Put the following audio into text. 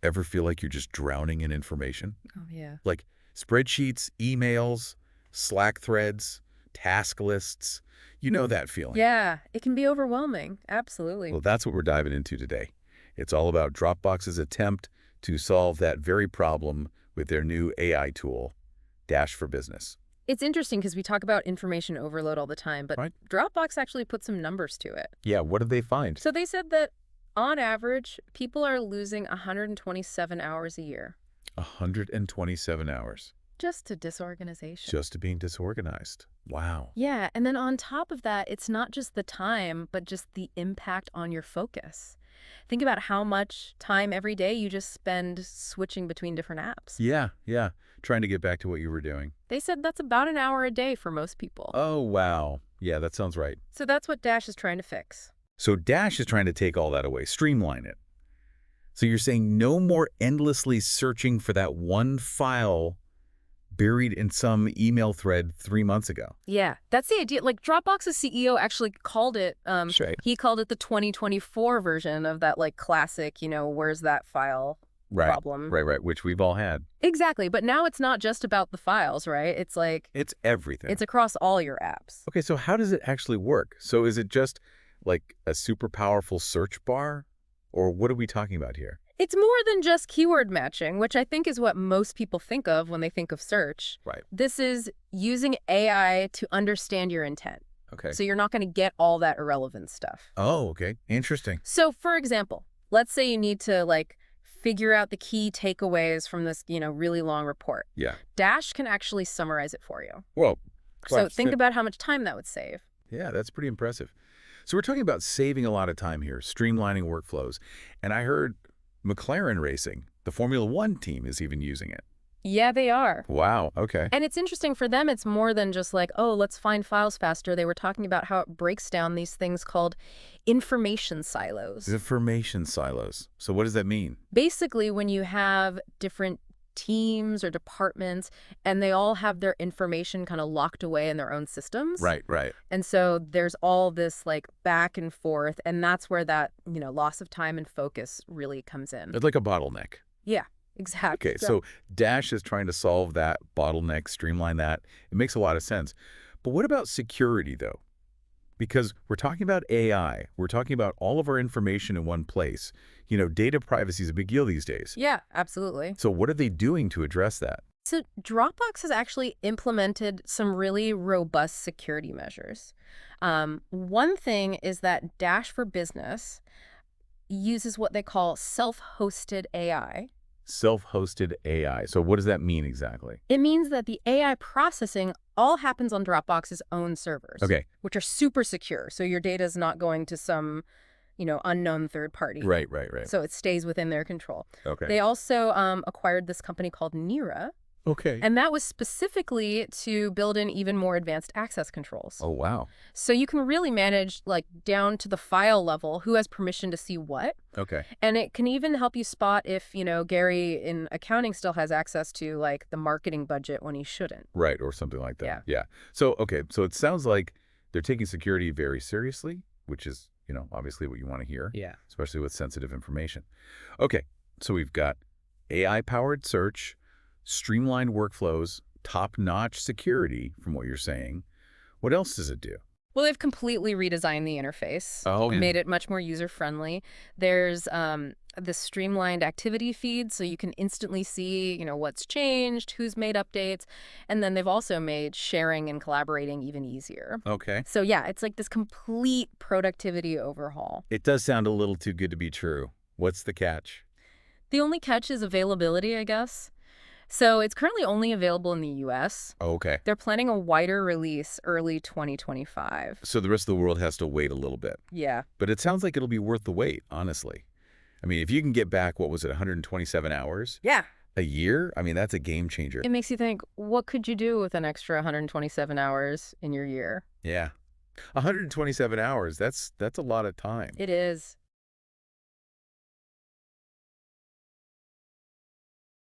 Ever feel like you're just drowning in information? Oh, yeah. Like spreadsheets, emails, Slack threads, task lists. You know that feeling. Yeah, it can be overwhelming. Absolutely. Well, that's what we're diving into today. It's all about Dropbox's attempt to solve that very problem with their new AI tool, Dash for Business. It's interesting because we talk about information overload all the time, but Right. Dropbox actually put some numbers to it. Yeah, what did they find? So they said that on average, people are losing 127 hours a year 127 hours just to disorganization. just to being disorganized. Wow. Yeah, and then on top of that, it's not just the time, but just the impact on your focus. Think about how much time every day you just spend switching between different apps. Yeah. Trying to get back to what you were doing. They said that's about an hour a day for most people. Oh, wow. Yeah, that sounds right. So that's what Dash is trying to fix. So Dash is trying to take all that away, streamline it. So you're saying no more endlessly searching for that one file buried in some email thread 3 months ago. Yeah, that's the idea. Like Dropbox's CEO actually called it, That's right. he called it the 2024 version of that like classic, where's that file problem. Right, which we've all had. Exactly. But now it's not just about the files, right? It's like, It's everything. it's across all your apps. Okay, so how does it actually work? So is it just like a super powerful search bar? Or what are we talking about here? It's more than just keyword matching, which I think is what most people think of when they think of search. Right. This is using AI to understand your intent. Okay. So you're not going to get all that irrelevant stuff. Oh, okay. Interesting. So for example, let's say you need to figure out the key takeaways from this, really long report. Yeah. Dash can actually summarize it for you. Well, So think about how much time that would save. Yeah, that's pretty impressive. So we're talking about saving a lot of time here, streamlining workflows. And I heard McLaren Racing, the Formula One team, is even using it. Yeah, they are. Wow, okay. And it's interesting for them, it's more than just oh, let's find files faster. They were talking about how it breaks down these things called information silos. Information silos. So what does that mean? Basically, when you have different teams or departments and they all have their information kind of locked away in their own systems. Right. And so there's all this back and forth, and that's where that, loss of time and focus really comes in. It's like a bottleneck. Yeah, exactly. Okay, so Dash is trying to solve that bottleneck, streamline that. It makes a lot of sense. But what about security, though? Because we're talking about AI. We're talking about all of our information in one place. Data privacy is a big deal these days. Yeah, absolutely. So what are they doing to address that? So Dropbox has actually implemented some really robust security measures. One thing is that Dash for Business uses what they call self-hosted AI. Self-hosted AI. So what does that mean exactly? It means that the AI processing all happens on Dropbox's own servers, Okay. which are super secure. So your data is not going to some, unknown third party. Right. So it stays within their control. Okay. They also acquired this company called Nira, Okay. and that was specifically to build in even more advanced access controls. Oh, wow. So you can really manage down to the file level who has permission to see what. Okay. And it can even help you spot if, Gary in accounting still has access to the marketing budget when he shouldn't. Right, or something like that. Yeah. So, okay, so it sounds like they're taking security very seriously, which is, obviously what you want to hear. Yeah. Especially with sensitive information. Okay, so we've got AI-powered search, streamlined workflows, top-notch security, from what you're saying. What else does it do? Well, they've completely redesigned the interface. Oh, yeah. Made it much more user-friendly. There's the streamlined activity feed, so you can instantly see, what's changed, who's made updates. And then they've also made sharing and collaborating even easier. Okay. So yeah, it's this complete productivity overhaul. It does sound a little too good to be true. What's the catch? The only catch is availability, I guess. So it's currently only available in the US. Oh, okay. They're planning a wider release early 2025. So the rest of the world has to wait a little bit. Yeah. But it sounds like it'll be worth the wait, honestly. I mean, if you can get back, what was it, 127 hours? Yeah. A year? I mean, that's a game changer. It makes you think, what could you do with an extra 127 hours in your year? Yeah. 127 hours, that's a lot of time. It is.